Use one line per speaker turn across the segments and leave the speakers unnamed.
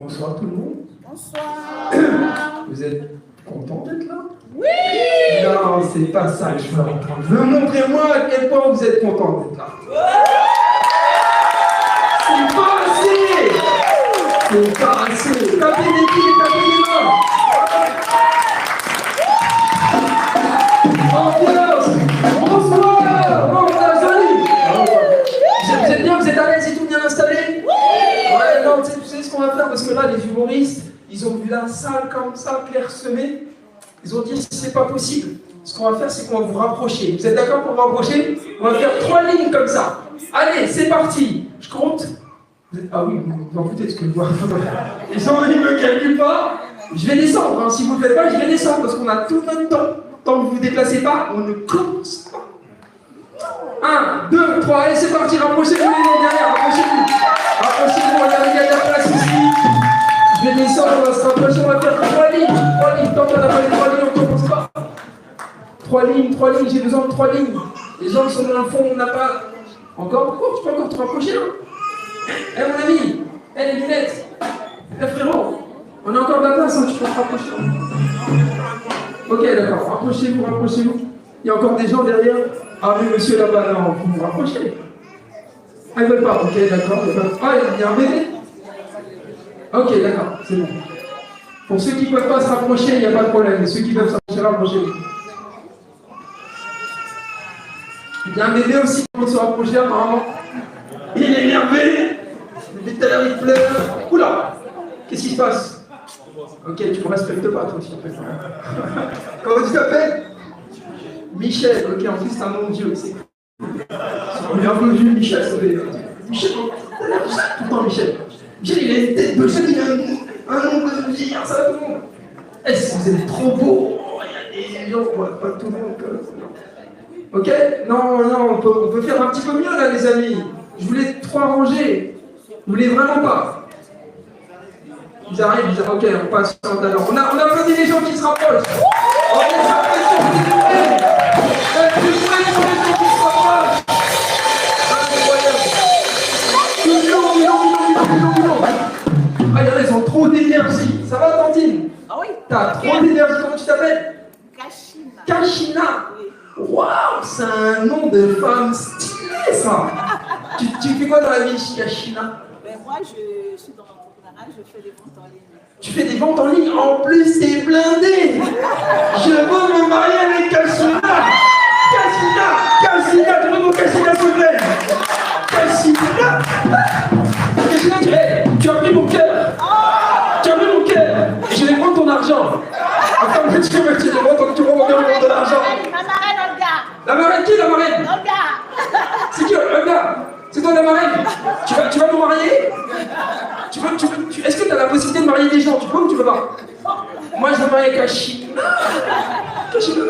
Bonsoir tout le monde.
Bonsoir.
Vous êtes content d'être là?
Oui.
Non, c'est pas ça que je veux entendre. Je veux montrer moi à quel point vous êtes content d'être là. C'est pas assez. C'est pas assez. Tapez des pieds, tapez des mains. Ambiance. Bonsoir. Bon, c'est joli. Vous êtes bien, vous êtes à l'aise et tout bien installé? Ouais, non, tu sais ce qu'on va faire, parce que là, les humoristes, ils ont vu la salle comme ça, clairsemée. Ils ont dit, si c'est pas possible, ce qu'on va faire, c'est qu'on va vous rapprocher. Vous êtes d'accord pour vous rapprocher? On va faire 3 lignes comme ça. Allez, c'est parti. Je compte. Ah oui, vous en foutez de ce que je vois. Les gens, ils me calculent pas. Je vais descendre, hein. Si vous ne le faites pas, je vais descendre, parce qu'on a tout notre temps. Tant que vous ne vous déplacez pas, on ne commence pas. 1, 2, 3, allez, c'est parti. Rapprochez-vous les gens derrière, rapprochez-vous. Rapprochez-vous, regardez, il y a de la place ici. Je vais descendre, on va se rapprocher, on va faire 3 lignes. 3 lignes, tant qu'on n'a pas les 3 lignes, on ne commence pas. 3 lignes, j'ai besoin de 3 lignes. Les gens qui sont dans le fond, on n'a pas... Encore? Oh, tu peux encore te rapprocher, là? Eh, mon ami, les lunettes. Eh, frérot, on a encore de la place, hein, tu peux te rapprocher. Ok, d'accord, rapprochez-vous, rapprochez-vous. Il y a encore des gens derrière. Ah, mais monsieur là-bas, non, vous vous rapprochez. Ah, ils veulent pas, ok, d'accord. Ah, il y a un bébé? Ok, d'accord, c'est bon. Pour ceux qui ne peuvent pas se rapprocher, il n'y a pas de problème. Ceux qui peuvent se rapprocher, rapprochez-vous. Il y a un bébé aussi qui peut se rapprocher, apparemment. Il est énervé. Depuis tout à l'heure, il pleure. Oula! Qu'est-ce qui se passe? Ok, tu ne me respectes pas, toi aussi, en fait. Comment tu t'appelles? Michel, ok, en plus, c'est un nom de Dieu. C'est bienvenue, Michel, Michel, tout le temps, Michel. Michel, il a une tête de chef, il a un nom de vieillard, ça va tout le monde. Est-ce que vous êtes trop beau? Il y a des gens, pas tout le monde. Ok? Non, on peut faire un petit peu mieux là, les amis. Je voulais 3 rangées. Vous voulez vraiment pas? Ils arrivent, ok, on passe sur d'alors. On a applaudi les gens qui se rapprochent. On les applaudit sur les députés. Les gens qui se rapprochent. Toujours. Ah, ils ont trop d'énergie. Ça va, Tantine?
Ah oui.
T'as trop d'énergie, comment tu t'appelles?
Kachina.
Kachina.
Oui.
Waouh, c'est un nom de femme stylé, ça. Tu fais quoi dans la vie, Kachina?
Ben moi, je suis dans l'entrepreneuriat, je fais des ventes en ligne.
Tu fais des ventes en ligne, en plus t'es blindé. Je veux me marier avec Kachina. Kachina, tu veux mon Kachina s'il te plaît? Kachina, tu as pris mon cœur. Tu as pris mon cœur. Et je vais prendre ton argent. Attends, mais tu veux de l'argent.
Ma marraine Olga.
La marraine qui, la marraine?
Olga.
C'est qui, Olga? C'est toi la marraine? Tu vas nous marier? Est-ce que tu as la possibilité de marier des gens? Tu peux ou tu peux pas? Moi, je veux marier Kachina. Kachina,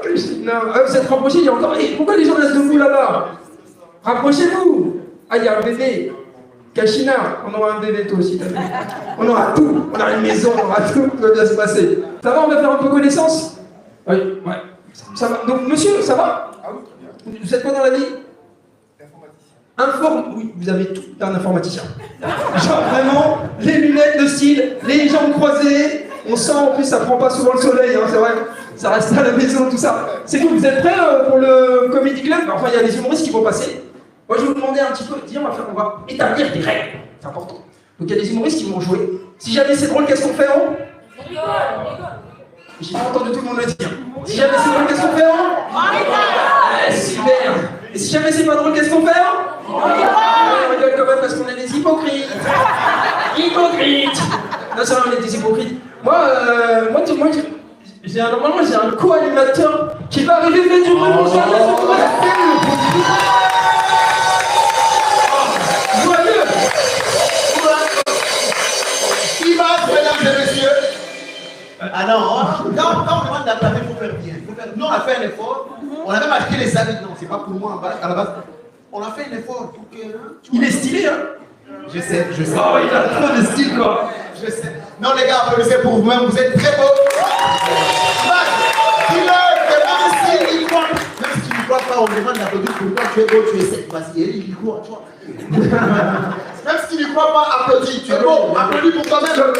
Kachina. Vous êtes rapprochés, il y a encore... Hey, pourquoi les gens restent debout là-bas? Rapprochez-vous. Ah, il y a un bébé. Kachina, on aura un bébé toi aussi. On aura tout. On aura une maison, on aura tout. Tout va bien se passer. Ça va, on va faire un peu connaissance? Oui, ouais. Ça va. Donc, monsieur, ça va? Ah oui. Vous êtes quoi dans la vie? Oui, vous avez tout d'un informaticien. Genre vraiment, les lunettes de style, les jambes croisées. On sent en plus, ça prend pas souvent le soleil, hein, c'est vrai. Ça reste à la maison, tout ça. C'est cool, vous êtes prêts pour le Comedy Club? Enfin, il y a des humoristes qui vont passer. Moi, je vais vous demander un petit peu, on va établir des règles. C'est important. Donc, il y a des humoristes qui vont jouer. Si jamais c'est drôle, qu'est-ce qu'on fait, J'ai pas entendu tout le monde le dire. Si jamais c'est drôle, qu'est-ce qu'on fait, super. Et si jamais c'est pas drôle, qu'est-ce qu'on fait, on rigole quand même parce qu'on est des hypocrites. Non, c'est vrai, on est des hypocrites. Normalement, j'ai un co-animateur qui va arriver faire du bruit pour ça. Joyeux.
Qui va, mesdames et messieurs? Ah non, quand on demande d'applaudir, il faut faire bien. Nous, on a fait un effort. On a même acheté les habits. Non, c'est pas pour moi à la base. On a fait un effort pour que...
Il est stylé, hein?
Je sais.
Oh, il a trop de style, quoi.
Je sais. Non, les gars, applaudissez pour vous-même, vous êtes très beaux. Même s'il y croit, même s'il ne croit pas, on demande d'applaudir pour toi, tu es beau, tu es sec. Vas-y, il y croit, tu vois. Même si tu n'y crois pas, applaudis. Tu es beau, applaudis pour toi-même.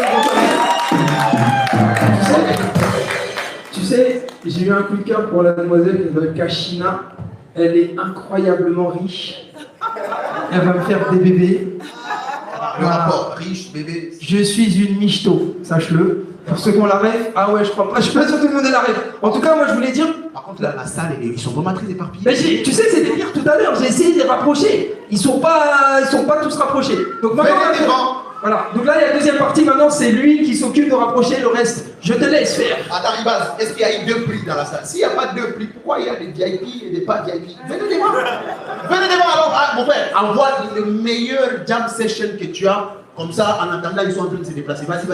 Tu sais, j'ai eu un coup de cœur pour la demoiselle de Kashina. Elle est incroyablement riche. Elle va me faire des bébés.
Le rapport, riche, bébé.
Je suis une michto, sache-le. Pour ceux qui ont la rêve, ah ouais, je crois pas. Je suis pas sûr que tout le monde ait la rêve. En tout cas, moi, je voulais dire.
Par contre, la salle, ils sont vraiment très éparpillés.
Mais tu sais, c'était pire tout à l'heure. J'ai essayé de les rapprocher. Ils sont pas tous rapprochés. Donc maintenant,
Venez devant.
voilà. Donc là, il y a la deuxième partie. Maintenant, c'est lui qui s'occupe de rapprocher le reste. Je te laisse faire.
Attends, Ibaz, est-ce qu'il y a eu 2 prix dans la salle? S'il n'y a pas 2 prix, pourquoi il y a des VIP et des pas VIP? Venez devant. Venez devant alors. Ah, mon frère, envoie le meilleur jam session que tu as. Comme ça, en attendant, ils sont en train de se déplacer. Vas-y.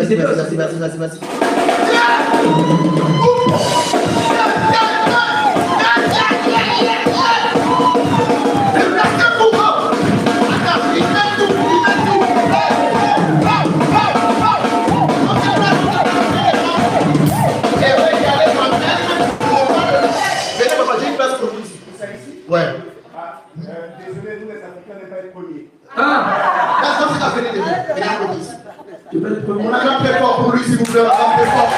Ouais.
Désolé, nous les Africains, on n'est pas les premiers.
Ah,
Là, c'est la vérité.
tu peux être premier.
On a un très fort pour lui, s'il vous plaît. On a un très fort.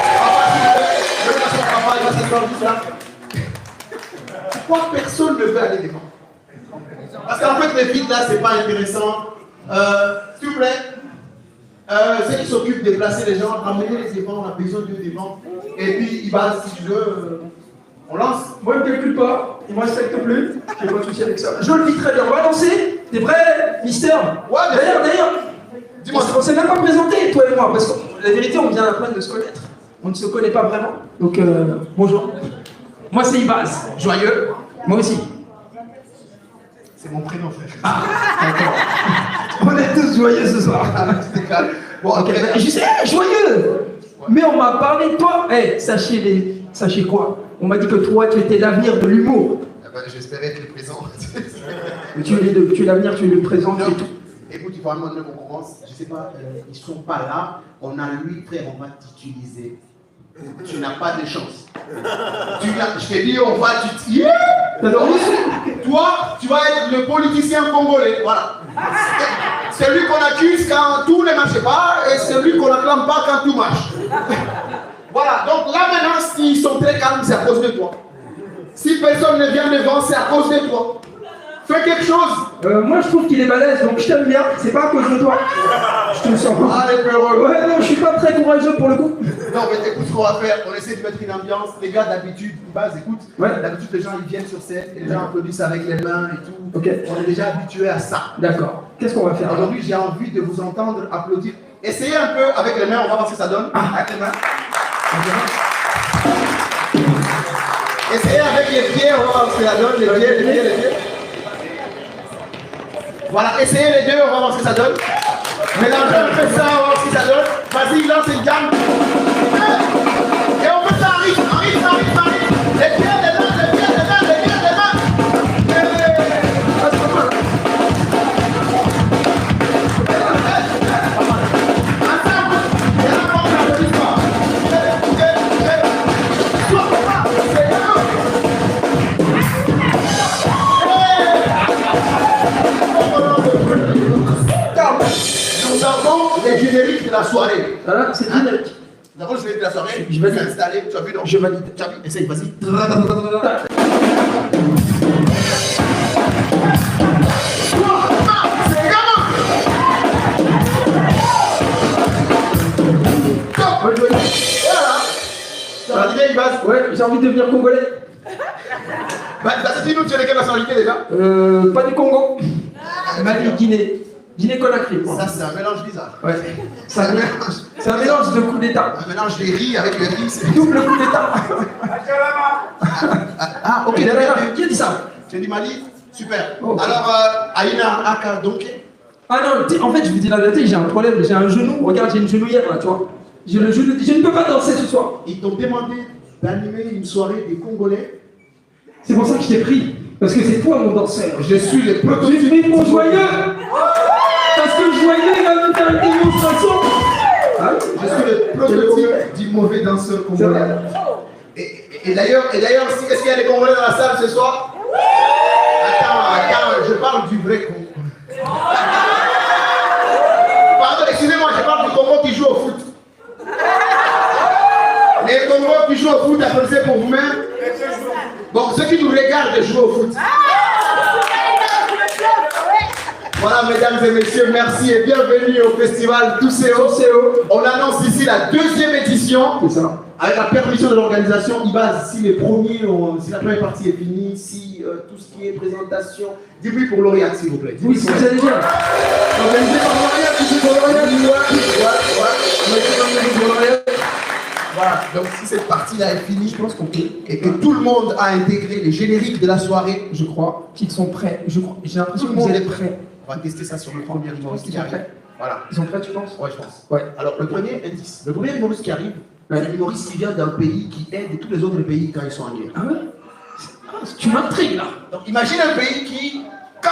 Je vais son papa, il va s'asseoir juste là. Pourquoi personne ne veut aller devant? Parce qu'en fait, les vides là, c'est pas intéressant. S'il vous plaît, ceux qui s'occupent de placer les gens, emmenez les devant, on a besoin d'eux devant. Et puis, il va, si tu veux, on lance.
Moi, il me calcule pas. Il me respecte plus. J'ai pas de souci avec ça. Je le vis très bien. On va lancer. T'es prêt, Mister?
Ouais,
D'ailleurs,
dis-moi.
on s'est même pas présenté, toi et moi, parce que la vérité, on vient à peine de se connaître. On ne se connaît pas vraiment. Donc, bonjour. Moi, c'est Ibaz. Joyeux. Moi aussi.
C'est mon prénom, frère.
Ah, d'accord. On est tous joyeux ce soir.
Tu te calmes. Bon,
Ok,
après,
je sais, joyeux. Mais on m'a parlé de toi. Sachez quoi? On m'a dit que toi, tu étais l'avenir de l'humour.
j'espérais être le présent.
Mais tu es l'avenir, tu es le présent, tu es tout.
Écoute, il faut vraiment qu'on commence. Je sais pas, ils sont pas là. On a lui, frère, on va t'utiliser. Tu n'as pas de chance. Je t'ai dit, on va t'utiliser. Toi, tu vas être le politicien congolais. Voilà. Celui qu'on accuse quand tout ne marche pas et celui qu'on n'acclame pas quand tout marche. Voilà. Donc là maintenant, s'ils sont très calmes, c'est à cause de toi. Si personne ne vient devant, c'est à cause de toi. Fais quelque chose.
Moi, je trouve qu'il est balèze, donc je t'aime bien. C'est pas à cause de toi. Je te sens pas.
Allez, peureux.
Ouais, non, je suis pas très courageux pour le coup.
Non, mais écoute ce qu'on va faire. On essaie de mettre une ambiance. Les gars, d'habitude, base, écoute.
Ouais.
D'habitude, les gens ils viennent sur scène et les gens applaudissent avec les mains et tout.
Ok.
On est déjà habitué à ça.
D'accord. Qu'est-ce qu'on va faire?
Aujourd'hui, j'ai envie de vous entendre applaudir. Essayez un peu avec les mains, on va voir ce que ça donne. Avec les mains. Essayez avec les pieds, on va voir ce que ça donne. Les pieds. Voilà, essayez les deux, on va voir ce que ça donne. Mélangez un peu ça, on va voir ce que ça donne. Vas-y, lance une gamme. Et on fait ça en rythme. Les pieds, les mains. Nous avons les génériques de la soirée.
Voilà, c'est générique.
Nous avons le générique de la soirée.
Je valide.
C'est installé. Tu as vu, non?
Je valide.
Tu as vu? Essaye, vas-y.
Ouais, j'ai envie de devenir congolais.
Bah, dis-nous, tu es de quelle nationalité déjà?
Pas du Congo. Mali, Guinée. Guinée-Conakry.
Ça, c'est un mélange bizarre.
Ouais. C'est un mélange de coups d'état.
Un mélange des riz avec le riz. C'est...
Double coup d'état.
Ah, ok,
Derrière, qui a dit ça?
Tu as dit Mali? Super.
Oh.
Alors, Aïna Aka donc.
Ah non, en fait, je vous dis la vérité, j'ai un problème, j'ai un genou. Regarde, j'ai une genouillère là, tu vois. J'ai le genou, je ne peux pas danser ce soir.
Ils t'ont demandé d'animer une soirée des Congolais.
C'est pour ça que je t'ai pris. Parce que c'est toi mon danseur.
Je suis le
Je
prototype.
suis mon joyeux. Parce que joyeux, il va nous faire une démonstration. Ah,
Je suis le prototype du mauvais danseur
c'est
congolais.
vrai.
Et d'ailleurs, est-ce qu'il y a des Congolais dans la salle ce soir? Attends, je parle du vrai Congo. de jouer au foot. Voilà, mesdames et messieurs, merci et bienvenue au festival Tousseo. On annonce ici la 2e édition.
C'est ça.
Avec la permission de l'organisation, Ibaz, si la première partie est finie, si tout ce qui est présentation, du bruit pour Lauréat, s'il vous plaît.
Oui, si vous allez bien. Organisé par Lauréat, tu sais pour Lauréat.
Voilà, donc si cette partie-là est finie, je pense qu'on peut. Et que tout le monde a intégré les génériques de la soirée.
Je crois qu'ils sont prêts. J'ai l'impression que vous êtes prêts.
On va tester ça sur le premier humoriste qui arrive. Voilà.
Ils sont prêts, tu penses?
Ouais, je pense.
Ouais.
Alors, le premier indice. Le premier humoriste qui arrive, c'est un humoriste qui vient d'un pays qui aide tous les autres pays quand ils sont en guerre.
Ah ouais? Tu m'intrigues là.
Donc, imagine un pays qui, quand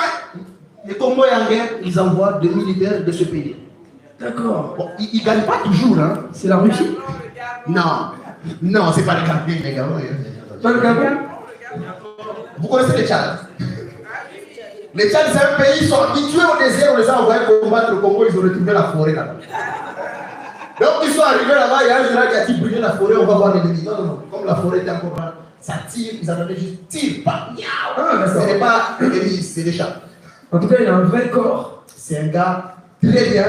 les Congo est en guerre, ils envoient des militaires de ce pays.
D'accord.
Bon, ils ne gagnent pas toujours, hein.
C'est la Russie?
Non, c'est pas le Gabon, les gars.
Pas le Gabon?
Vous connaissez le Tchad? Le Tchad, c'est un pays, ils sont habitués au désert, on les a envoyés combattre le Congo, ils ont retrouvé la forêt là-bas. Donc ils sont arrivés là-bas, il y a un général qui a dit brûler la forêt, on va voir l'ennemi. Non, comme la forêt était encore là, ça tire, ils attendaient juste tire, pas ce n'est pas l'ennemi, c'est les chats.
En tout cas, il a un vrai corps.
C'est un gars très bien,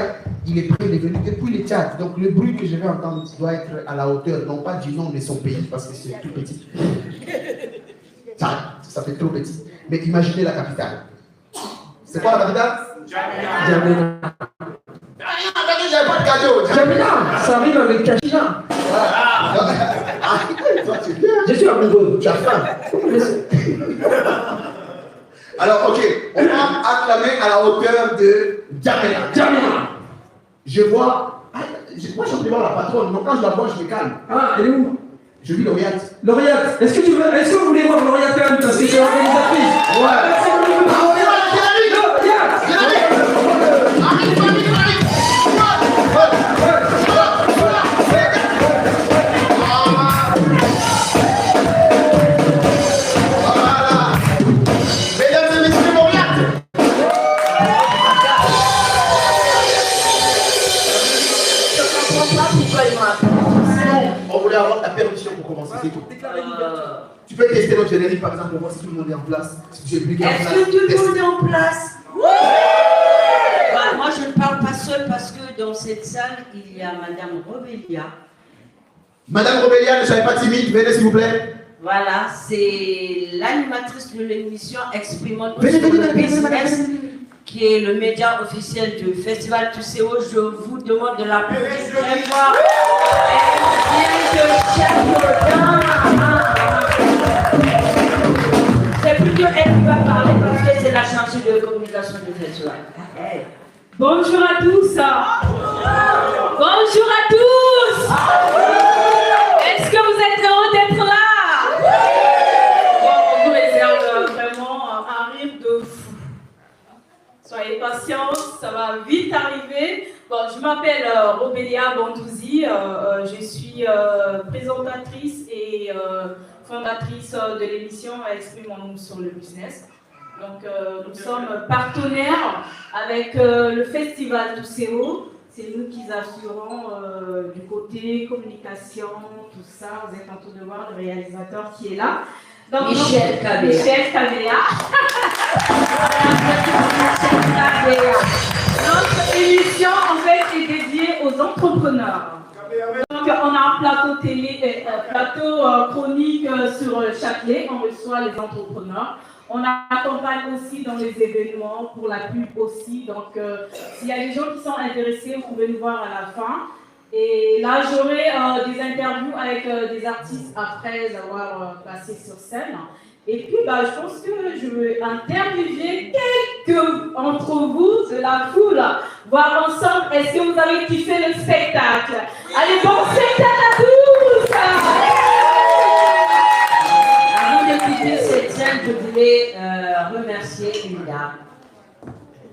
il est prêt, il est venu depuis le Tchad. Donc le bruit que je vais entendre doit être à la hauteur, non pas du nom de son pays, parce que c'est tout petit. Tchad, ça fait trop petit. Mais imaginez la capitale. C'est quoi la capitale?
Djamena.
J'avais pas de cadeau.
Djamena, ça arrive avec Kachina. Je suis amoureux.
Tu as faim. Alors, ok, on va acclamer à la hauteur de Djamena.
Djamena.
Je vois. Moi, je vais voir la patronne. Donc, quand je la vois, je me calme.
Ah, elle est où?
Je vis Lauréat.
Lauréat, est-ce que vous voulez voir Lauréat quand même? Parce que c'est l'organisatrice.
Ouais. On voulait avoir ta permission pour commencer, c'est tout. Tu peux tester notre générique par exemple pour voir si tout le monde est en place. Si
Est-ce que tout le monde est en place? Bah, moi je ne parle pas seule parce que dans cette salle il y a Madame Robelia.
Madame Robelia, ne soyez pas timide, venez s'il vous plaît.
Voilà, c'est l'animatrice de l'émission Exprimons sur le business, qui est le média officiel du Festival Tousseo. Je vous demande de l'applaudir très fort. Elle vient de Châteaudun. C'est plutôt elle qui va parler parce que c'est la chargée de communication du festival. Hey.
Bonjour à tous. Bonjour à tous. Est-ce que vous êtes heureux d'être là? Bon, on vous réserve vraiment un rire de fou. Soyez patients, ça va vite arriver. Bon, je m'appelle Robelia Bandouzi. Je suis présentatrice et fondatrice de l'émission Exprimons-nous sur le business. Donc, nous sommes partenaires avec le Festival Tousseo. C'est nous qui assurons du côté communication, tout ça. Vous êtes en train de voir le réalisateur qui est là. Donc,
Michel Kabea.
Michel Kabea. Notre émission, en fait, est dédiée aux entrepreneurs. Donc, on a un plateau télé, plateau chronique sur Châtelet. On reçoit les entrepreneurs. On accompagne aussi dans les événements, pour la pub aussi. Donc, s'il y a des gens qui sont intéressés, vous pouvez nous voir à la fin. Et là, j'aurai des interviews avec des artistes après avoir passé sur scène. Et puis, je pense que je vais interviewer quelques entre vous de la foule, voir ensemble, est-ce que vous avez kiffé le spectacle? Allez, bon spectacle à tous!
Avant de quitter cette scène, je voulais remercier une dame.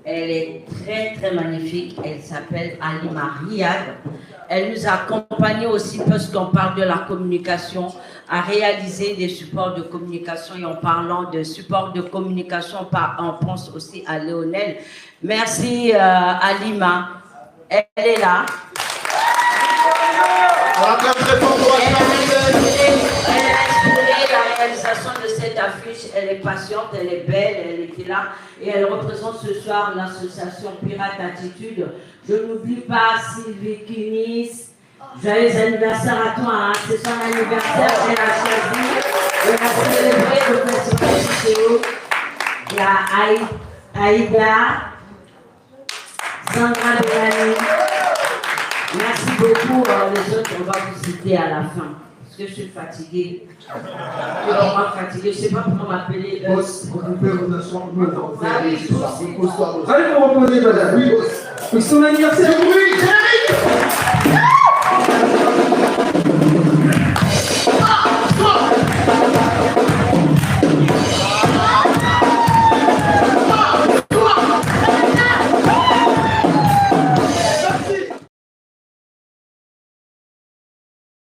Elle est très très magnifique. Elle s'appelle Alima Riyad. Elle nous a accompagnés aussi parce qu'on parle de la communication, à réaliser des supports de communication. Et en parlant de supports de communication, on pense aussi à Léonel. Merci Alima. Elle est là. Elle a inspiré la réalisation de cette cette affiche, elle est patiente, elle est belle, elle était là et elle représente ce soir l'association Pirate Attitude. Je n'oublie pas Sylvie Kinis. Joyeux anniversaire à toi, hein. C'est son anniversaire, elle a choisi. Elle a célébré le festival Cicéo. Il y a Aïda, Sandra Bellani. Merci beaucoup. Les autres, on va vous citer à la fin. Parce que je suis fatiguée. Je suis vraiment fatiguée. Je ne sais pas comment m'appeler.
Boss, vous pouvez vous asseoir. Nous, on va
Ah oui,
vous poser.
Allez, vous reposer, madame.
Oui, boss.
C'est son anniversaire.
Oui,